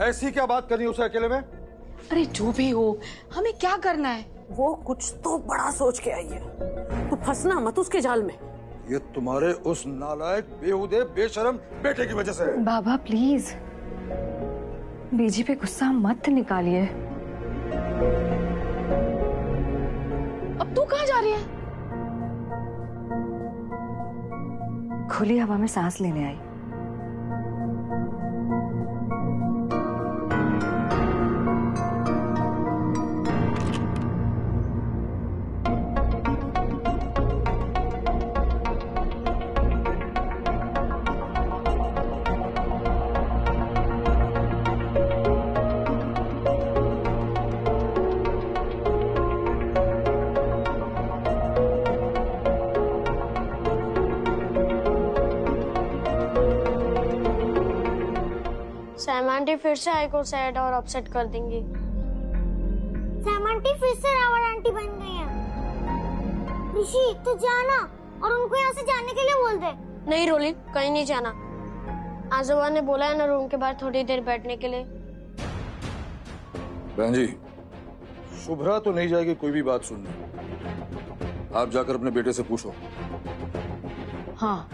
ऐसी क्या बात करनी उसे अकेले में? अरे जो भी हो, हमें क्या करना है? वो कुछ तो बड़ा सोच के आई है, तू फंसना मत उसके जाल में। ये तुम्हारे उस नालायक बेहुदे बेशरम बेटे की वजह से है। बाबा प्लीज बीजी पे गुस्सा मत निकालिए। अब तू कहाँ जा रही है? खुली हवा में सांस लेने आई। सैम आंटी फिर से आई को सैड और अपसेट कर देंगी। सैम आंटी फिर से रावण आंटी बन गई हैं। ऋषि तू जाना और उनको यहाँ से जाने के लिए बोल दे। नहीं रोलिन, कहीं नहीं जाना। आजोबा ने बोला है ना रूम के बाहर थोड़ी देर बैठने के लिए। बहन जी, शुभ्रा तो नहीं जाएगी कोई भी बात सुनने। आप जाकर अपने बेटे से पूछो। हाँ,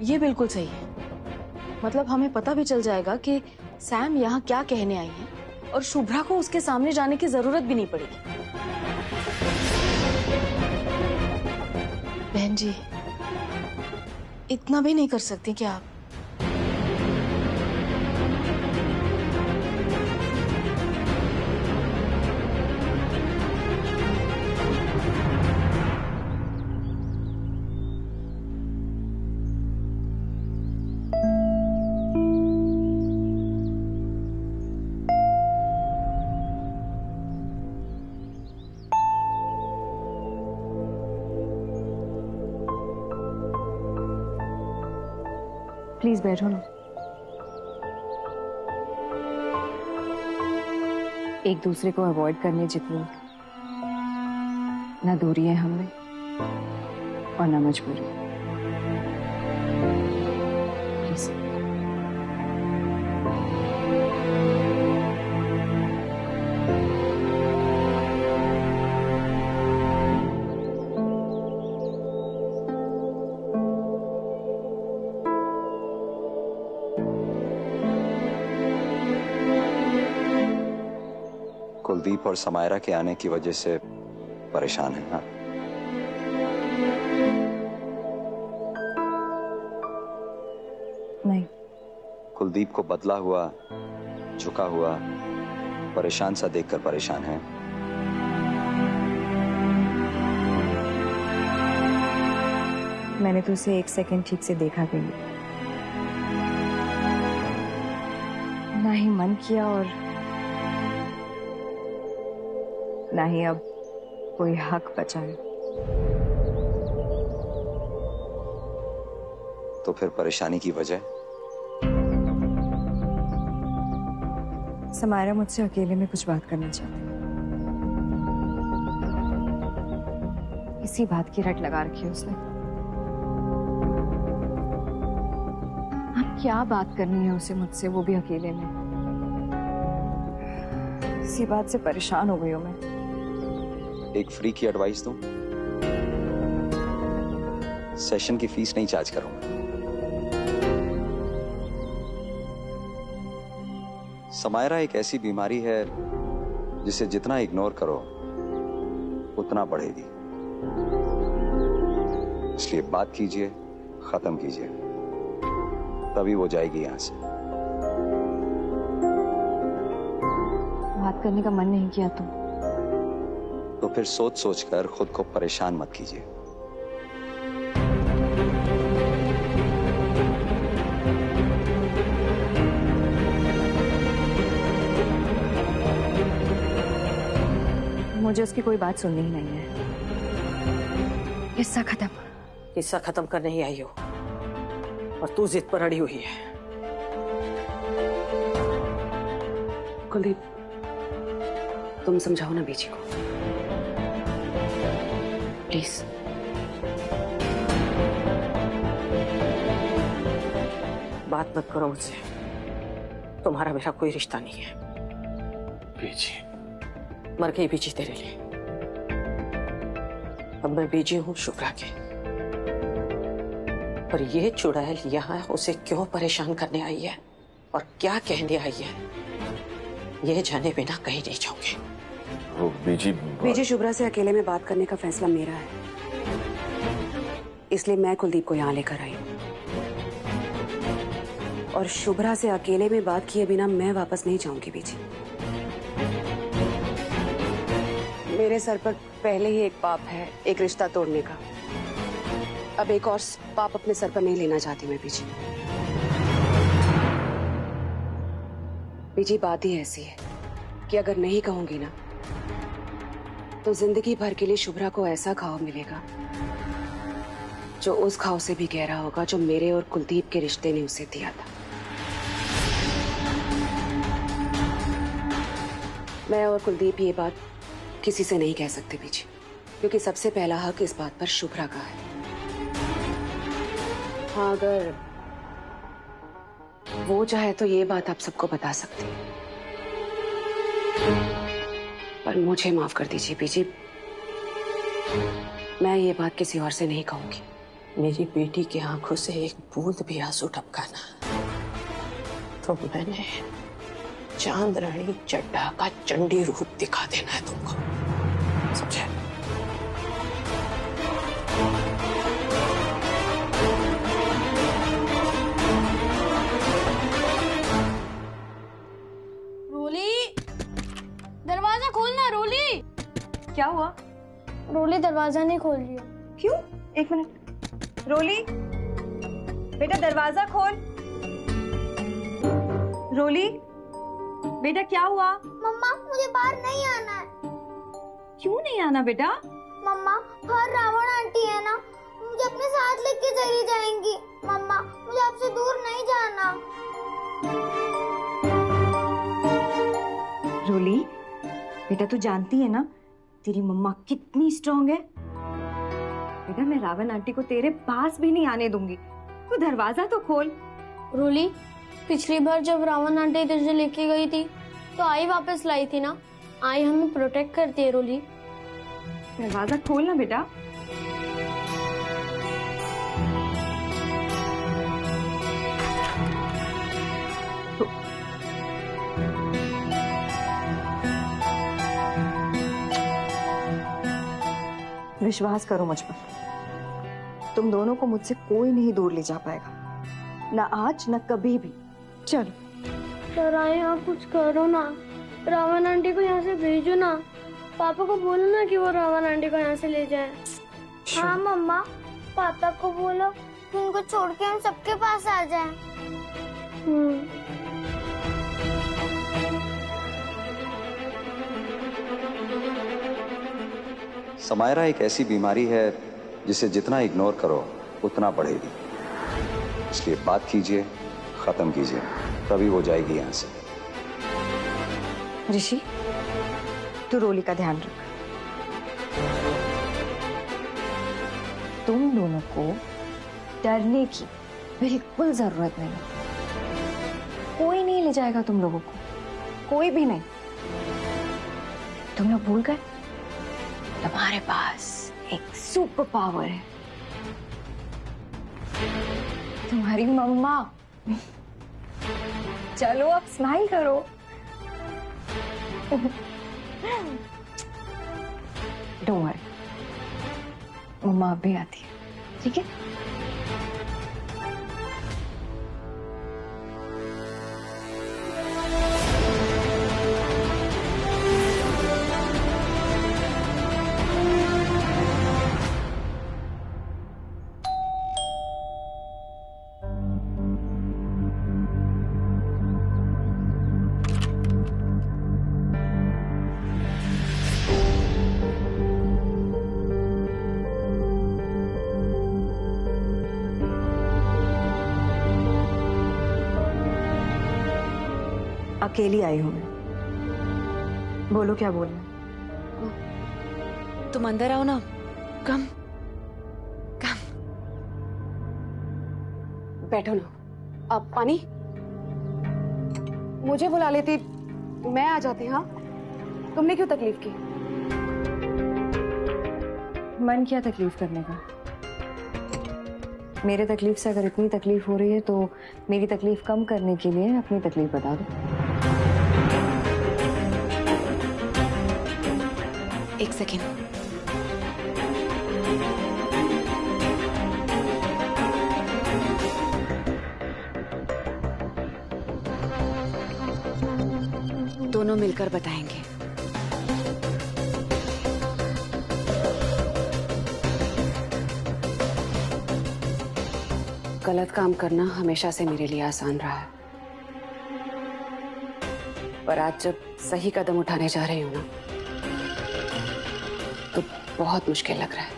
ये बिल्कुल सही है। मतलब हमें पता भी चल जाएगा कि सैम यहाँ क्या कहने आई है और शुभ्रा को उसके सामने जाने की जरूरत भी नहीं पड़ेगी। बहन जी, इतना भी नहीं कर सकती क्या आप? प्लीज बैठो ना। एक दूसरे को अवॉइड करने जितनी ना दूरी है हमें और ना मजबूरी। प्लीज। कुलदीप और समायरा के आने की वजह से परेशान है ना? नहीं। कुलदीप को बदला हुआ, झुका हुआ, परेशान सा देखकर परेशान है। मैंने तो उसे एक सेकंड ठीक से देखा भी नहीं, ना ही मन किया और ना ही अब कोई हक बचा है। तो फिर परेशानी की वजह? समायरा मुझसे अकेले में कुछ बात करना चाहती है। इसी बात की रट लगा रखी है उसने। अब क्या बात करनी है उसे मुझसे, वो भी अकेले में। इसी बात से परेशान हो गई हूं मैं। एक फ्री की एडवाइस दूं? सेशन की फीस नहीं चार्ज करूंगा। समायरा एक ऐसी बीमारी है जिसे जितना इग्नोर करो उतना बढ़ेगी। इसलिए बात कीजिए, खत्म कीजिए, तभी वो जाएगी यहां से। बात करने का मन नहीं किया तो फिर सोच सोच कर खुद को परेशान मत कीजिए। मुझे उसकी कोई बात सुननी ही नहीं है। किस्सा खत्म। किस्सा खत्म करने ही आई हो और तू जिद पर अड़ी हुई है। कुलदीप, तुम समझाओ ना बीजी को प्लीज। बात मत करो मुझसे, तुम्हारा मेरा कोई रिश्ता नहीं है। बीजी, मर गई बीजी तेरे लिए। अब मैं बीजी हूँ शुभ्रा के। पर ये चुड़ैल यहाँ उसे क्यों परेशान करने आई है और क्या कहने आई है, ये जाने बिना कहीं नहीं जाऊंगी। वो बीजी, बीजी शुभ्रा से अकेले में बात करने का फैसला मेरा है, इसलिए मैं कुलदीप को यहाँ लेकर आई हूँ। और शुभ्रा से अकेले में बात किए बिना मैं वापस नहीं जाऊंगी बीजी। मेरे सर पर पहले ही एक पाप है, एक रिश्ता तोड़ने का। अब एक और पाप अपने सर पर नहीं लेना चाहती मैं बीजी। बीजी बात ही ऐसी है कि अगर नहीं कहूंगी ना तो जिंदगी भर के लिए शुभ्रा को ऐसा घाव मिलेगा जो उस घाव से भी गहरा होगा जो मेरे और कुलदीप के रिश्ते ने उसे दिया था। मैं और कुलदीप ये बात किसी से नहीं कह सकते बीजी, क्योंकि सबसे पहला हक इस बात पर शुभ्रा का है। हाँ, अगर वो चाहे तो ये बात आप सबको बता सकती है, पर मुझे माफ कर दीजिए बीजी, मैं ये बात किसी और से नहीं कहूंगी। मेरी बेटी की आंखों से एक बूंद भी आंसू टपकाना तो मैंने चांद रानी चड्ढा का चंडी रूप दिखा देना है तुमको, समझे? रोली, दरवाजा खोलना। रोली, क्या हुआ? रोली दरवाजा नहीं खोल रही है। क्यों? एक मिनट। रोली, बेटा दरवाजा खोल। रोली, बेटा क्या हुआ? मम्मा मुझे बाहर नहीं आना है। क्यों नहीं आना बेटा? मम्मा हर रावण आंटी है ना, मुझे अपने साथ लेके चली जाएंगी। मम्मा मुझे आपसे दूर नहीं जाना। रोली, बेटा तू जानती है ना तेरी मम्मा कितनी स्ट्रांग है। बेटा मैं रावण आंटी को तेरे पास भी नहीं आने दूंगी, तू दरवाजा तो खोल। रोली, पिछली बार जब रावण आंटी तुझे लेके गई थी तो आई वापस लाई थी ना, आई हमें प्रोटेक्ट करती है। रोली दरवाजा खोल ना बेटा। विश्वास करो मुझ पर, तुम दोनों को मुझसे कोई नहीं दूर ले जा पाएगा, ना आज ना कभी भी। चलो सर आए, आप कुछ करो ना, रावण आंटी को यहाँ से भेजो ना। पापा को बोलो ना कि वो रावण आंटी को यहाँ से ले जाए। हाँ मम्मा, पापा को बोलो कि उनको छोड़ के हम सबके पास आ जाएं। समायरा एक ऐसी बीमारी है जिसे जितना इग्नोर करो उतना बढ़ेगी, इसलिए बात कीजिए, खत्म कीजिए, तभी वो जाएगी यहाँ से। ऋषि, तू रोली का ध्यान रख। तुम दोनों को डरने की बिल्कुल जरूरत नहीं, कोई नहीं ले जाएगा तुम लोगों को, कोई भी नहीं। तुम लोग भूल गए तुम्हारे पास एक सुपर पावर है, तुम्हारी मम्मा। चलो अब स्माइल करो। डोंट वरी, मम्मा अब भी आती है, ठीक है? अकेली आई हूं मैं, बोलो क्या बोलना। तुम अंदर आओ ना। कम कम बैठो ना। अब पानी मुझे बुला लेती, मैं आ जाती। हाँ, तुमने क्यों तकलीफ की? मन किया तकलीफ करने का। मेरे तकलीफ से अगर इतनी तकलीफ हो रही है तो मेरी तकलीफ कम करने के लिए अपनी तकलीफ बता दो। एक सेकेंड। दोनों मिलकर बताएंगे। गलत काम करना हमेशा से मेरे लिए आसान रहा है, पर आज जब सही कदम उठाने जा रही हूं ना, तो बहुत मुश्किल लग रहा है।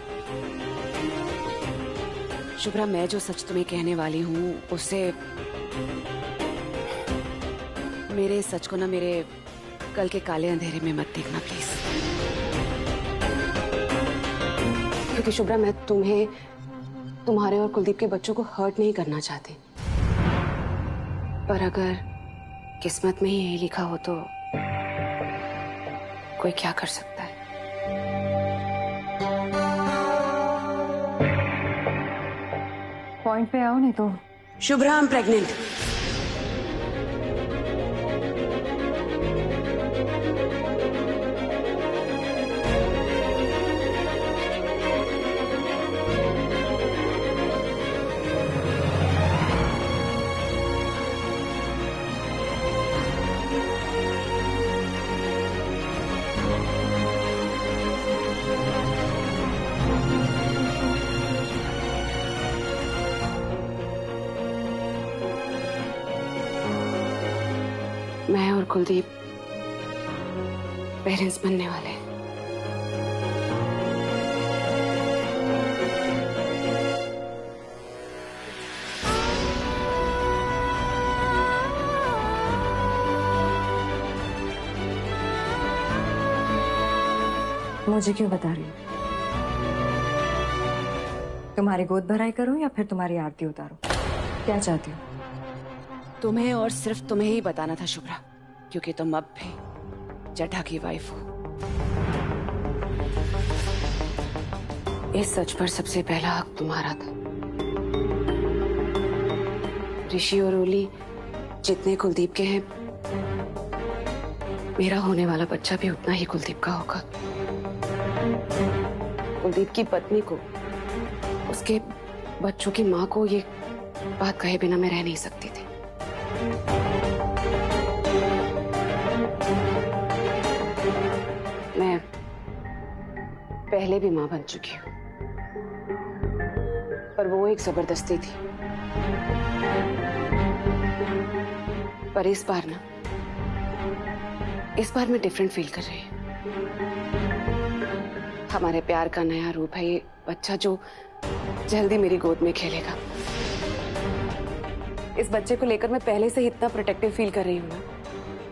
शुभ्रा, मैं जो सच तुम्हें कहने वाली हूं उससे मेरे सच को ना मेरे कल के काले अंधेरे में मत देखना प्लीज। क्योंकि शुभ्रा, मैं तुम्हें, तुम्हारे और कुलदीप के बच्चों को हर्ट नहीं करना चाहती, पर अगर किस्मत में ही यही लिखा हो तो कोई क्या कर सकता है। पॉइंट पे आओ नहीं तो। Shubhra, I am pregnant. मैं और कुलदीप पेरेंट्स बनने वाले हैं। मुझे क्यों बता रही हो? तुम्हारी गोद भराई करूं या फिर तुम्हारी आरती उतारूं? क्या चाहती हो? तुम्हें और सिर्फ तुम्हें ही बताना था शुभ्रा, क्योंकि तुम अब भी चड्ढा की वाइफ हो। इस सच पर सबसे पहला हक तुम्हारा था। ऋषि और ओली जितने कुलदीप के हैं, मेरा होने वाला बच्चा भी उतना ही कुलदीप का होगा। कुलदीप की पत्नी को, उसके बच्चों की मां को ये बात कहे बिना मैं रह नहीं सकती थी। मैं पहले भी मां बन चुकी हूं, पर वो एक जबरदस्ती थी। पर इस बार मैं डिफरेंट फील कर रही हूं। हमारे प्यार का नया रूप है ये बच्चा जो जल्दी मेरी गोद में खेलेगा। इस बच्चे को लेकर मैं पहले से ही इतना प्रोटेक्टिव फील कर रही हूँ ना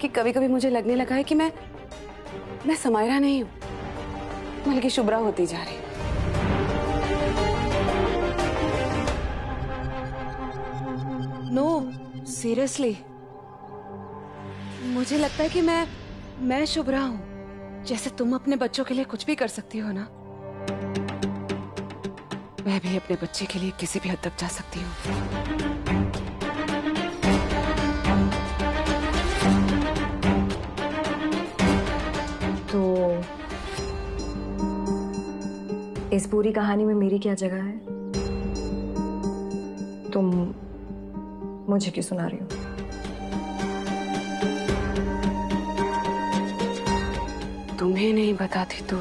कि कभी कभी मुझे लगने लगा है कि मैं समायरा नहीं हूँ, बल्कि शुभ्रा होती जा रही हूँ। नो, सीरियसली मुझे लगता है कि मैं शुभ्रा हूँ। जैसे तुम अपने बच्चों के लिए कुछ भी कर सकती हो ना, मैं भी अपने बच्चे के लिए किसी भी हद तक जा सकती हूँ। तो इस पूरी कहानी में मेरी क्या जगह है? तुम मुझे क्यों सुना रही हो? तुम्हें नहीं बताती तो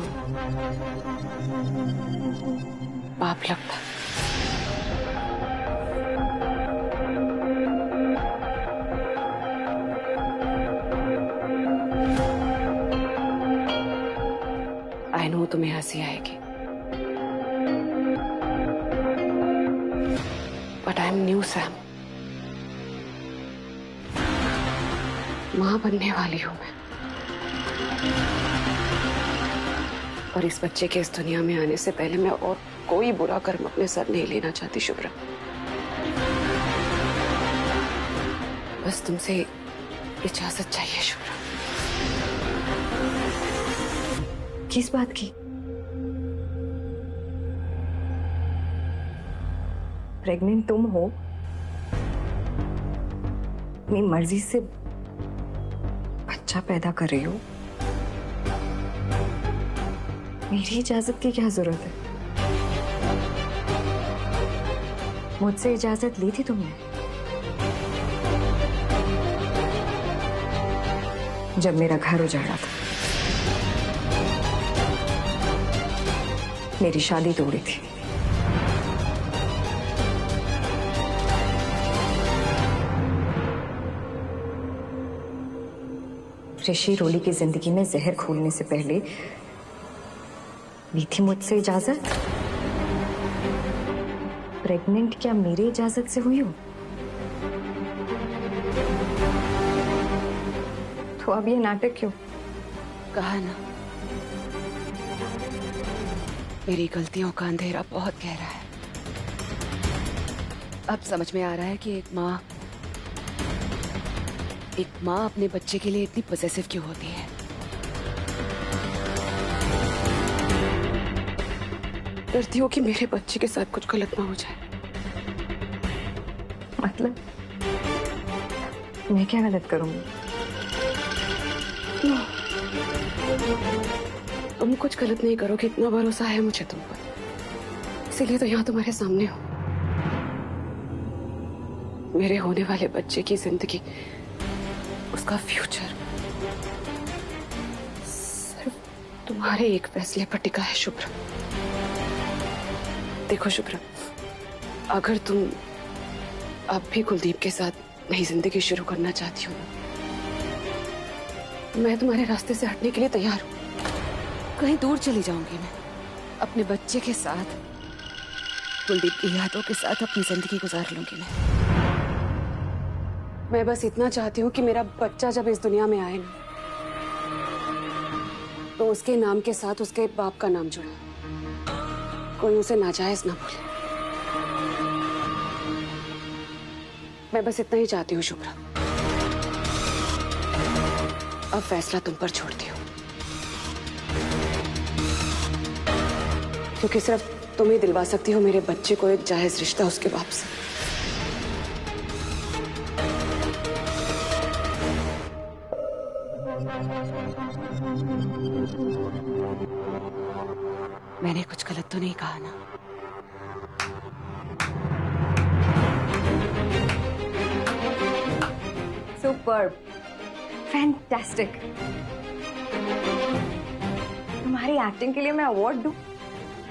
पाप लगता। आई नो तुम्हें हंसी आएगी, but I am new Sam. मां बनने वाली हूं मैं, और इस बच्चे के इस दुनिया में आने से पहले मैं और कोई बुरा कर्म अपने सर नहीं लेना चाहती शुभ्रा। बस तुमसे इजाजत चाहिए शुभ्रा। किस बात की? प्रेग्नेंट तुम हो, अपनी मर्जी से बच्चा पैदा कर रही हो, मेरी इजाजत की क्या जरूरत है? मुझसे इजाजत ली थी तुमने जब मेरा घर उजाड़ा था, मेरी शादी तोड़ी थी। ऋषि रोली की जिंदगी में जहर घोलने से पहले ली थी मुझसे इजाजत? प्रेग्नेंट क्या मेरी इजाजत से हुई हो? तो अब ये नाटक क्यों? कहा ना, मेरी गलतियों का अंधेरा बहुत गहरा है। अब समझ में आ रहा है कि एक माँ अपने बच्चे के लिए इतनी पॉसेसिव क्यों होती है। डरती हूँ कि मेरे बच्चे के साथ कुछ गलत ना हो जाए। मतलब मैं क्या गलत करूंगी? तुम कुछ गलत नहीं करोगे, इतना भरोसा है मुझे तुम पर। इसीलिए तो यहाँ तुम्हारे सामने हो। मेरे होने वाले बच्चे की जिंदगी, उसका फ्यूचर सिर्फ तुम्हारे एक फैसले पर टिका है शुभ्रा। देखो शुभ्रा, अगर तुम अब भी कुलदीप के साथ नई जिंदगी शुरू करना चाहती हो ना, मैं तुम्हारे रास्ते से हटने के लिए तैयार हूं। कहीं दूर चली जाऊंगी मैं, अपने बच्चे के साथ, कुलदीप की यादों के साथ अपनी जिंदगी गुजार लूंगी मैं बस इतना चाहती हूँ कि मेरा बच्चा जब इस दुनिया में आए ना, तो उसके नाम के साथ उसके बाप का नाम जुड़े, कोई उसे नाजायज ना बोले। मैं बस इतना ही चाहती हूँ शुभ्रा। अब फैसला तुम पर छोड़ती हूँ, क्योंकि सिर्फ तुम ही दिलवा सकती हो मेरे बच्चे को एक जायज रिश्ता उसके बाप से। मैंने कुछ गलत तो नहीं कहा ना? Superb, fantastic. तुम्हारी एक्टिंग के लिए मैं अवार्ड दूं?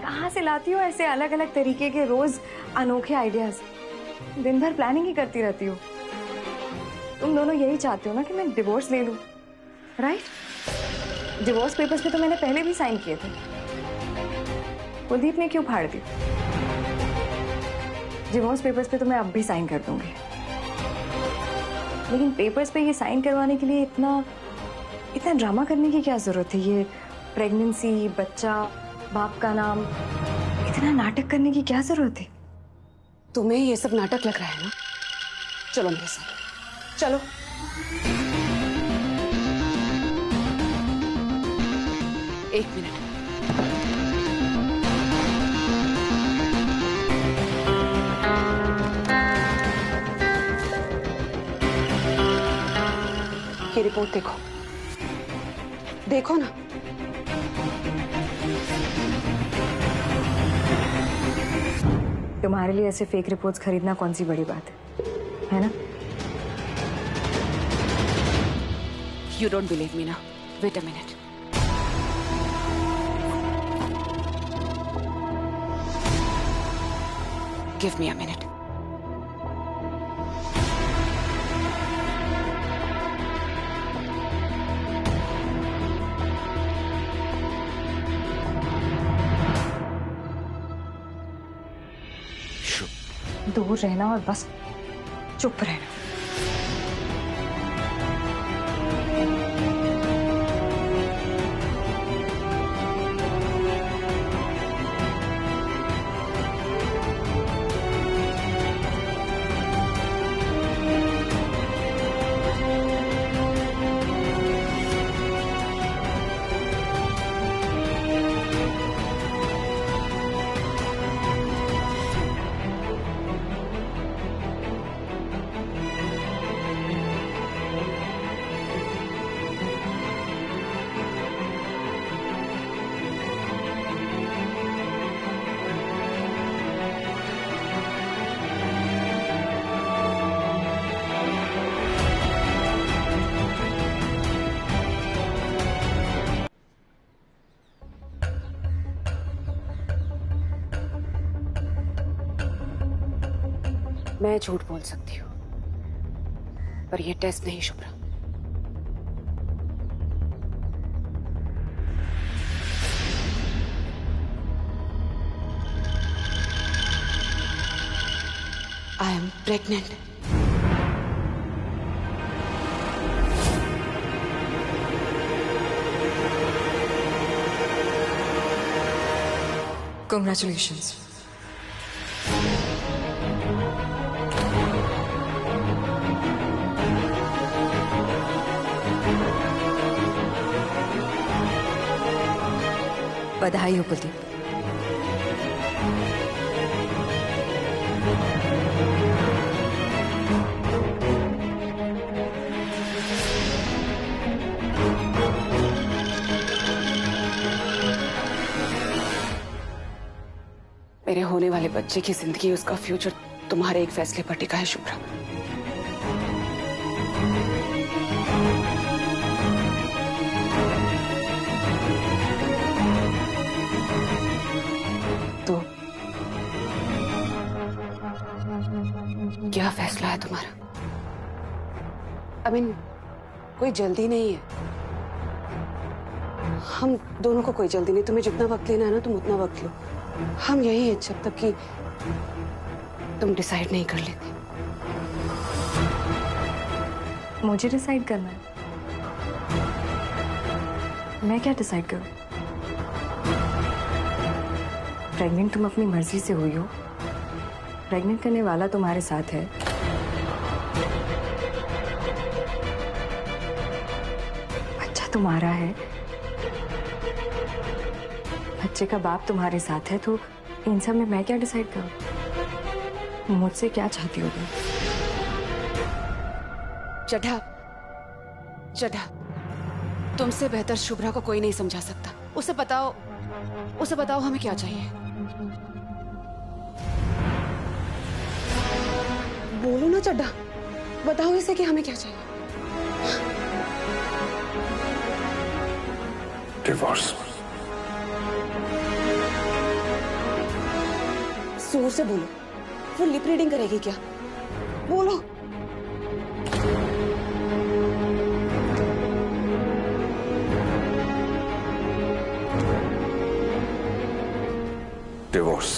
कहाँ से लाती हो ऐसे अलग अलग तरीके के रोज अनोखे आइडियाज? दिन भर प्लानिंग ही करती रहती हो। तुम दोनों यही चाहते हो ना कि मैं डिवोर्स ले लूं, राइट? डिवोर्स पेपर्स पे तो मैंने पहले भी साइन किए थे, कुलदीप ने क्यों फाड़ दी? डिवोर्स पेपर्स पे तो मैं अब भी साइन कर दूंगी, लेकिन पेपर्स पे ये साइन करवाने के लिए इतना ड्रामा करने की क्या जरूरत है? ये प्रेगनेंसी, बच्चा, बाप का नाम, इतना नाटक करने की क्या जरूरत है? तुम्हें ये सब नाटक लग रहा है ना? चलो मेरे साथ, चलो। एक मिनट, ये रिपोर्ट देखो, देखो ना। तुम्हारे लिए ऐसे फेक रिपोर्ट्स खरीदना कौन सी बड़ी बात है ना? You don't believe me now. Wait a minute. Give me a minute. दूर रहना और बस चुप रहना। मैं झूठ बोल सकती हूँ, पर यह टेस्ट नहीं Shubhra. I am pregnant. Congratulations. बधाई हो कुलदीप। मेरे होने वाले बच्चे की जिंदगी, उसका फ्यूचर तुम्हारे एक फैसले पर टिका है शुभ्रा। तो क्या फैसला है तुम्हारा? कोई जल्दी नहीं है। हम दोनों को कोई जल्दी नहीं। तुम्हें जितना वक्त लेना है ना, तुम उतना वक्त लो। हम यही है जब तक कि तुम डिसाइड नहीं कर लेते। मुझे डिसाइड करना है? मैं क्या डिसाइड करूं? प्रेग्नेंट तुम अपनी मर्जी से हुई हो, प्रेग्नेंट करने वाला तुम्हारे साथ है। बच्चा तुम्हारा है, बच्चे का बाप तुम्हारे साथ है, तो इन सब में मैं क्या डिसाइड करूं? मुझसे क्या चाहती हो तुम? चढ़ा तुमसे बेहतर शुभ्रा को कोई नहीं समझा सकता। उसे बताओ हमें क्या चाहिए। बोलो ना चड्ढा, बताओ इसे कि हमें क्या चाहिए। डिवोर्स। जोर से बोलो। वो लिप रीडिंग करेगी क्या? बोलो। डिवोर्स।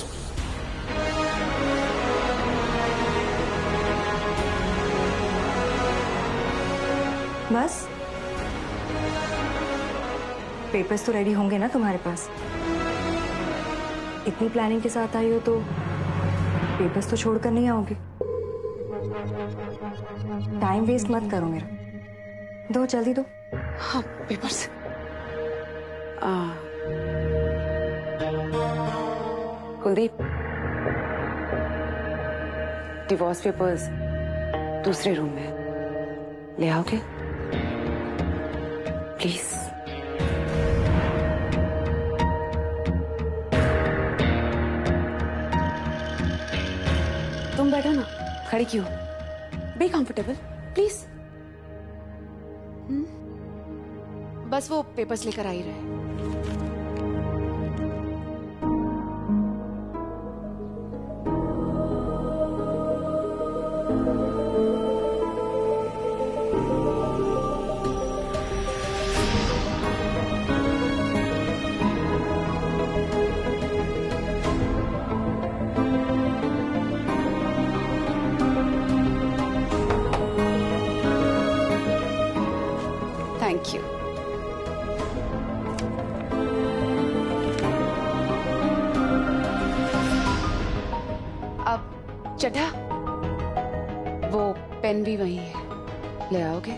बस पेपर्स तो रेडी होंगे ना तुम्हारे पास? इतनी प्लानिंग के साथ आई हो तो पेपर्स तो छोड़कर नहीं आओगे। टाइम वेस्ट मत करो मेरा, दो जल्दी दो। हाँ, पेपर्स। कुलदीप, डिवोर्स पेपर्स दूसरे रूम में ले आओगे प्लीज? तुम बैठो ना, खड़ी क्यों? Be comfortable please. बस वो पेपर्स लेकर आ ही रहे। Thank you. अब चड्ढा, वो पेन भी वही है, ले आओगे?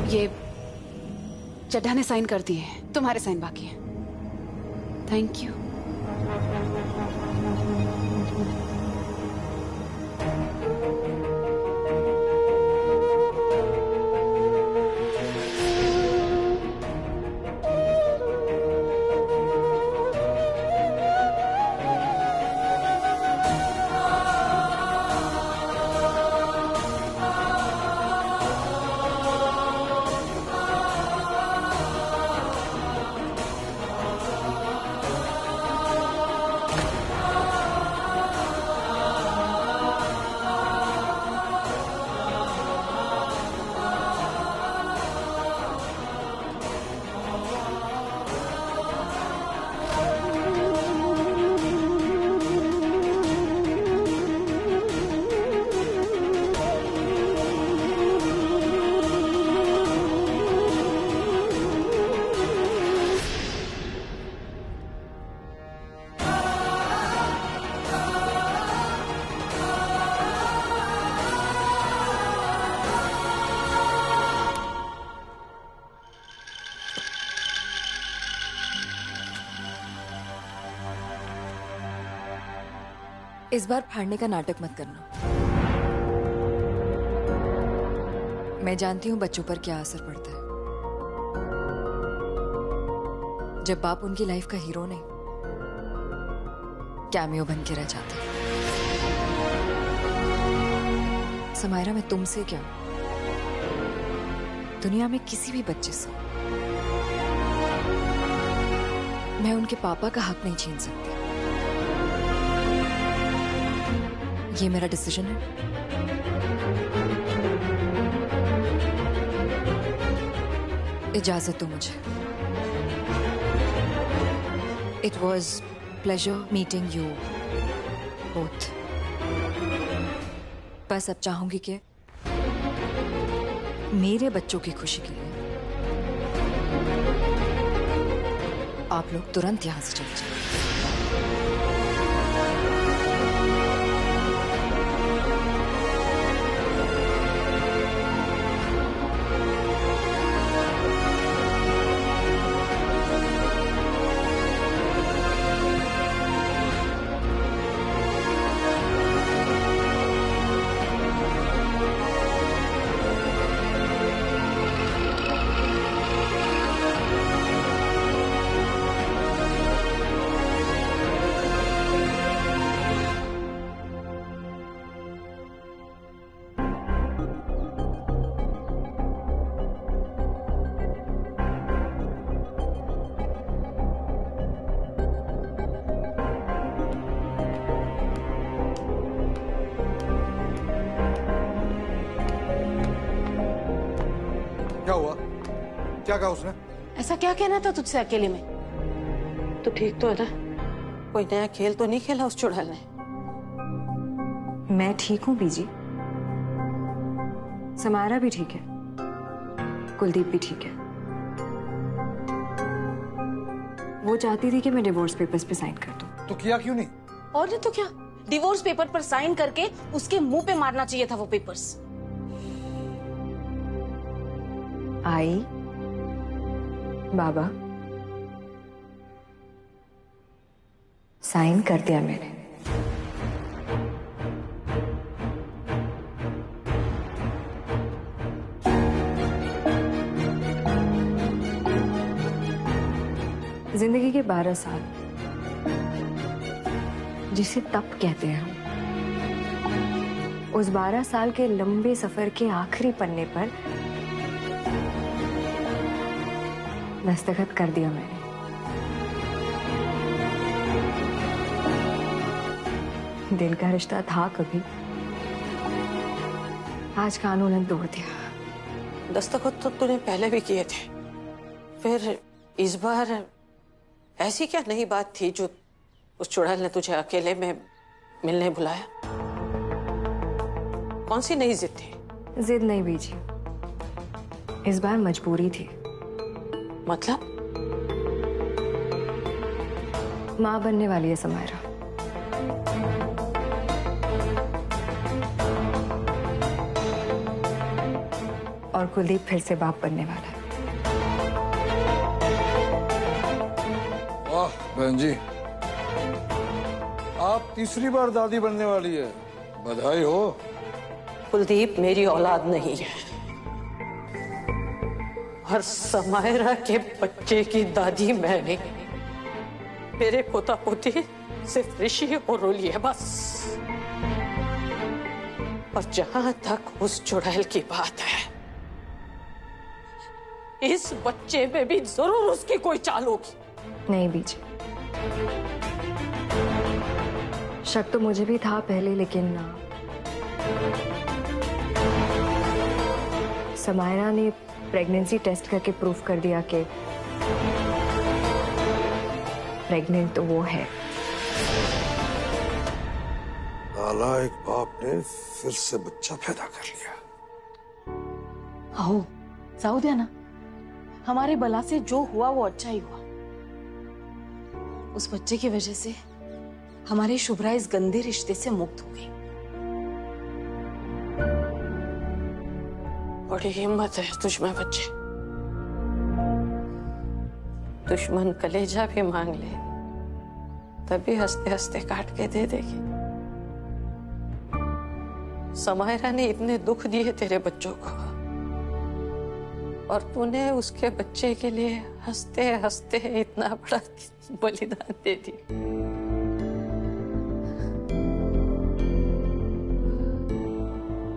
ये चड्ढा ने साइन कर दिए हैं, तुम्हारे साइन बाकी हैं। Thank you. इस बार फाड़ने का नाटक मत करना। मैं जानती हूँ बच्चों पर क्या असर पड़ता है जब बाप उनकी लाइफ का हीरो नहीं कैमियो बन के रह जाते हैं। समायरा, मैं तुमसे क्या, दुनिया में किसी भी बच्चे से मैं उनके पापा का हक नहीं छीन सकती। ये मेरा डिसीजन है। इजाजत दो मुझे। It was pleasure meeting you both. बस अब चाहूंगी कि मेरे बच्चों की खुशी के लिए आप लोग तुरंत यहां से चले जाएं। क्या हुआ? क्या कहा उसने? ऐसा क्या कहना था तुझसे अकेले में? तो ठीक तो है ना? कोई नया खेल तो नहीं खेला उस चुड़ैल ने? मैं ठीक हूँ बीजी। समायरा भी ठीक है, कुलदीप भी ठीक है। वो चाहती थी कि मैं डिवोर्स पेपर्स पे साइन कर दूं। तो किया क्यों नहीं? और नहीं तो क्या, डिवोर्स पेपर पर साइन करके उसके मुंह पे मारना चाहिए था वो पेपर्स। आई बाबा, साइन कर दिया मैंने। जिंदगी के 12 साल, जिसे तप कहते हैं हम, उस 12 साल के लंबे सफर के आखिरी पन्ने पर दस्तखत कर दिया मैंने। दिल का रिश्ता था कभी, आज कानून ने तोड़ दिया। दस्तखत तो तूने पहले भी किए थे, फिर इस बार ऐसी क्या नई बात थी जो उस चुड़ैल ने तुझे अकेले में मिलने बुलाया? कौन सी नई जिद थी? जिद नहीं बीजी, इस बार मजबूरी थी। मतलब? माँ बनने वाली है समायरा। और कुलदीप फिर से बाप बनने वाला है। वाह बहन जी, आप तीसरी बार दादी बनने वाली है, बधाई हो। कुलदीप मेरी औलाद नहीं है, और समायरा के बच्चे की दादी मैं नहीं। मेरे पोता पोती सिर्फ ऋषि और रोली है, बस। और जहां तक उस चुड़ैल की बात है, इस बच्चे में भी जरूर उसकी कोई चाल होगी। नहीं बीजी, शक तो मुझे भी था पहले, लेकिन समायरा ने प्रेगनेंसी टेस्ट करके प्रूफ कर दिया कि प्रेग्नेंट तो वो है। नालायक बाप ने फिर से बच्चा पैदा कर लिया। आओ जाओ दिया ना, हमारे बला से जो हुआ वो अच्छा ही हुआ। उस बच्चे की वजह से हमारी शुभ्रा इस गंदे रिश्ते से मुक्त हो गई। बड़ी हिम्मत है तुझ में बच्चे। दुश्मन कलेजा भी मांग ले तभी हंसते हंसते काट के दे देगी। समायरा ने इतने दुख दिए तेरे बच्चों को और तूने उसके बच्चे के लिए हंसते हंसते इतना बड़ा बलिदान दे दिया।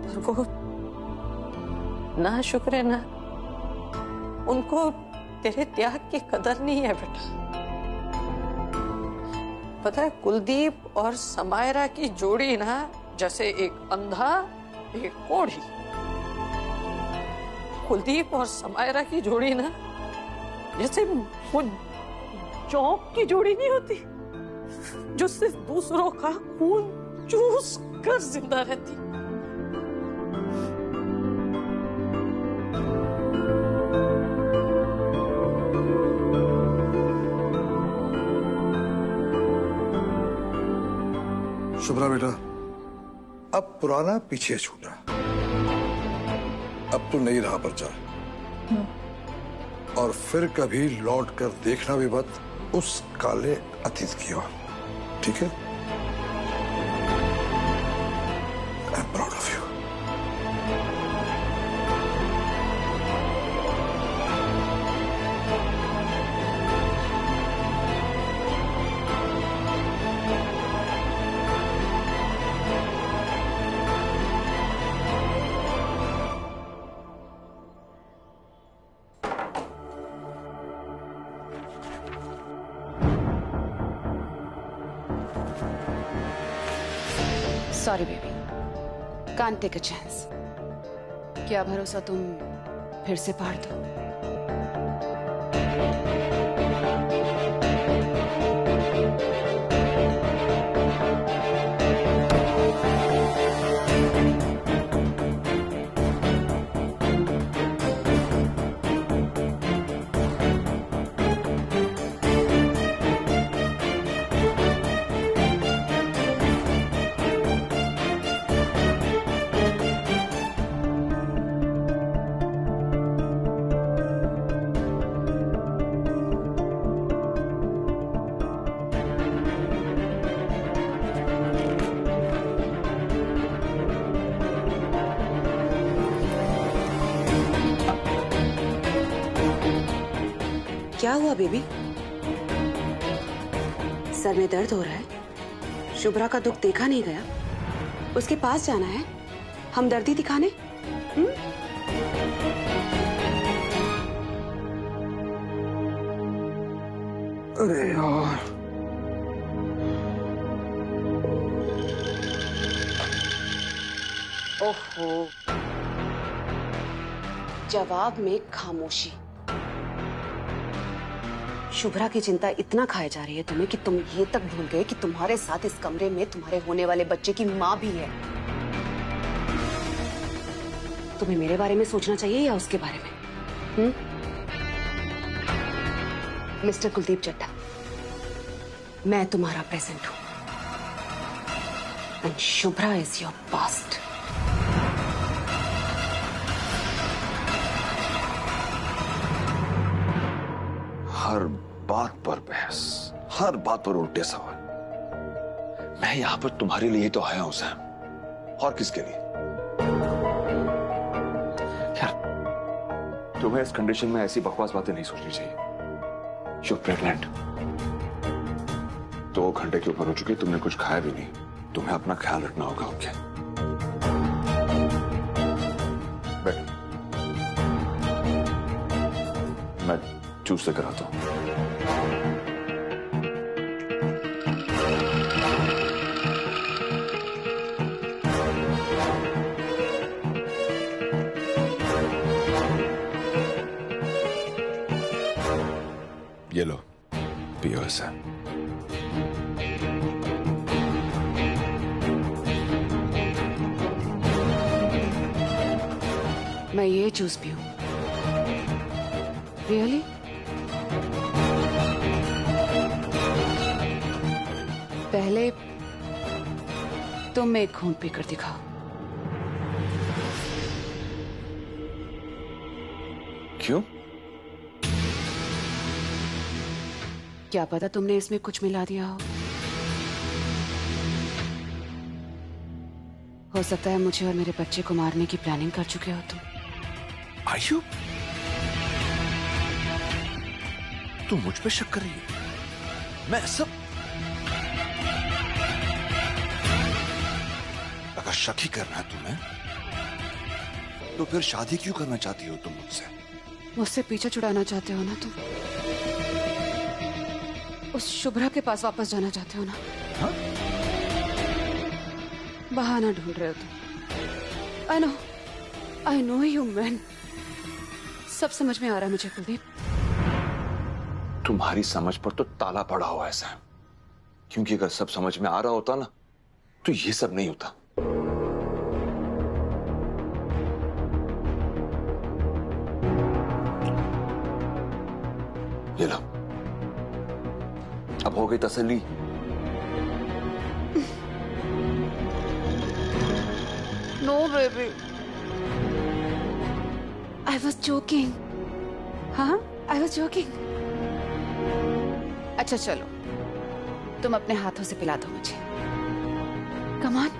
और वो ना शुक्र है ना, उनको तेरे त्याग की कदर नहीं है बेटा। पता है कुलदीप और समायरा की जोड़ी ना जैसे एक अंधा एक कोढ़ी। कुलदीप और समायरा की जोड़ी ना जैसे वो चौक की जोड़ी नहीं होती जो सिर्फ दूसरों का खून चूस कर जिंदा रहती। शुभ्रा बेटा, अब पुराना पीछे छूटा, अब तो नई राह पर जा और फिर कभी लौट कर देखना भी मत उस काले अतीत की ओर, ठीक है? I am proud of you. Sorry baby, can't take a chance. क्या भरोसा तुम फिर से पार दो। क्या हुआ बेबी? सर में दर्द हो रहा है? शुभ्रा का दुख देखा नहीं गया? उसके पास जाना है हमदर्दी दिखाने? अरे यार, ओहो, जवाब में खामोशी। शुभ्रा की चिंता इतना खाए जा रही है तुम्हें कि तुम ये तक भूल गए कि तुम्हारे साथ इस कमरे में तुम्हारे होने वाले बच्चे की माँ भी है। तुम्हें मेरे बारे में सोचना चाहिए या उसके बारे में? मिस्टर कुलदीप चड्ढा, मैं तुम्हारा प्रेजेंट हूं and Shubhra is your past. हर बात पर बहस, हर बात पर उल्टे सवाल। मैं यहां पर तुम्हारे लिए ही तो आया हूं सैम, और किसके लिए? यार, तुम्हें इस कंडीशन में ऐसी बकवास बातें नहीं सोचनी चाहिए। यू प्रेग्नेंट, 2 घंटे के ऊपर हो चुके, तुमने कुछ खाया भी नहीं। तुम्हें अपना ख्याल रखना होगा। ओके, बैठ, मैं जूस लेकर आता हूं। ये लो, पियो इसे। मैं ये जूस पीऊं? रियली? पहले तुम एक खून पीकर दिखाओ। क्यों? क्या पता तुमने इसमें कुछ मिला दिया हो। हो सकता है मुझे और मेरे बच्चे को मारने की प्लानिंग कर चुके हो तुम। आयु, तू मुझ पे शक कर रही है? मैं सब अगर शक ही करना है तुम्हें तो फिर शादी क्यों करना चाहती हो तुम मुझसे? मुझसे पीछा छुड़ाना चाहते हो ना तुम? उस शुभ्रा के पास वापस जाना चाहते हो ना? हाँ? बहाना ढूंढ रहे हो तुम। I know you man. सब समझ में आ रहा है मुझे कुलदीप। तुम्हारी समझ पर तो ताला पड़ा हुआ है सैम, क्योंकि अगर सब समझ में आ रहा होता ना तो ये सब नहीं होता। ये लो, अब हो गई तसल्ली। No baby, I was joking. हाँ, आई वॉज जोकिंग। अच्छा चलो, तुम अपने हाथों से पिला दो मुझे। Come on.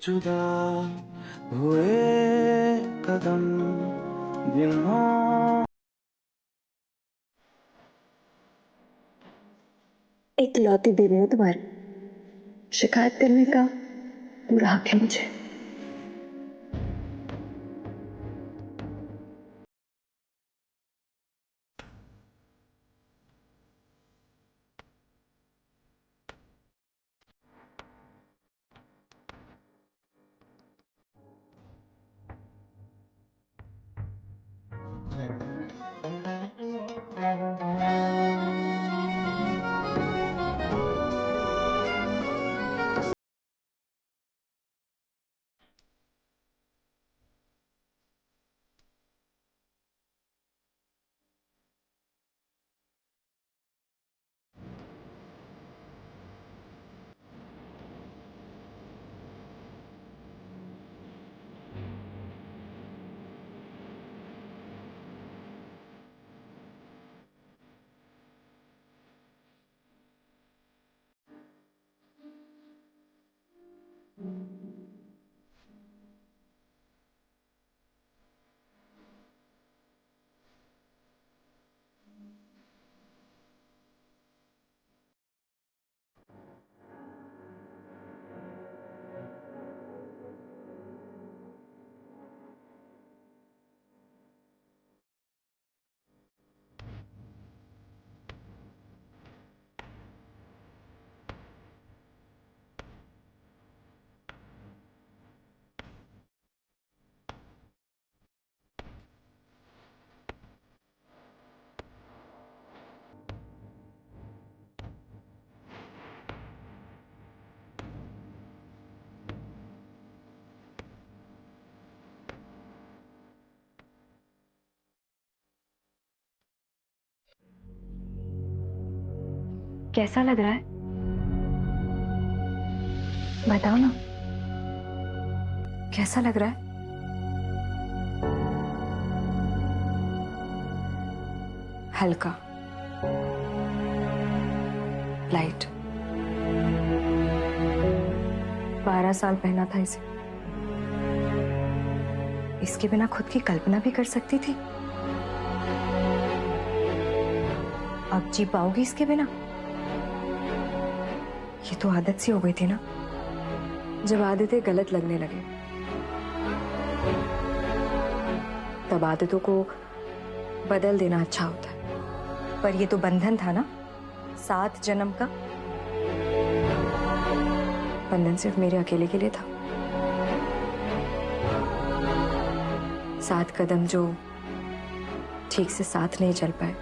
जुदा हुए कदम दिनों। एक लौती देवी हो तुम्हारी, शिकायत करने का पूरा हक है मुझे। कैसा लग रहा है? बताओ ना, कैसा लग रहा है? हल्का, लाइट। 12 साल पहना था इसे। इसके बिना खुद की कल्पना भी कर सकती थी। आप जी पाओगी इसके बिना? ये तो आदत सी हो गई थी ना। जब आदतें गलत लगने लगे तब आदतों को बदल देना अच्छा होता है। पर ये तो बंधन था ना, 7 जन्म का। बंधन सिर्फ मेरे अकेले के लिए था। 7 कदम जो ठीक से साथ नहीं चल पाए,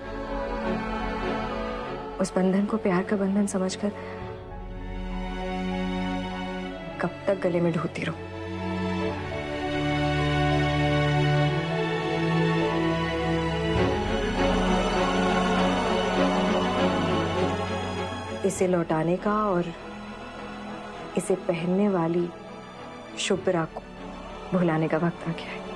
उस बंधन को प्यार का बंधन समझकर कब तक गले में ढोती रहूं? इसे लौटाने का और इसे पहनने वाली शुभ्रा को भुलाने का वक्त आ गया है।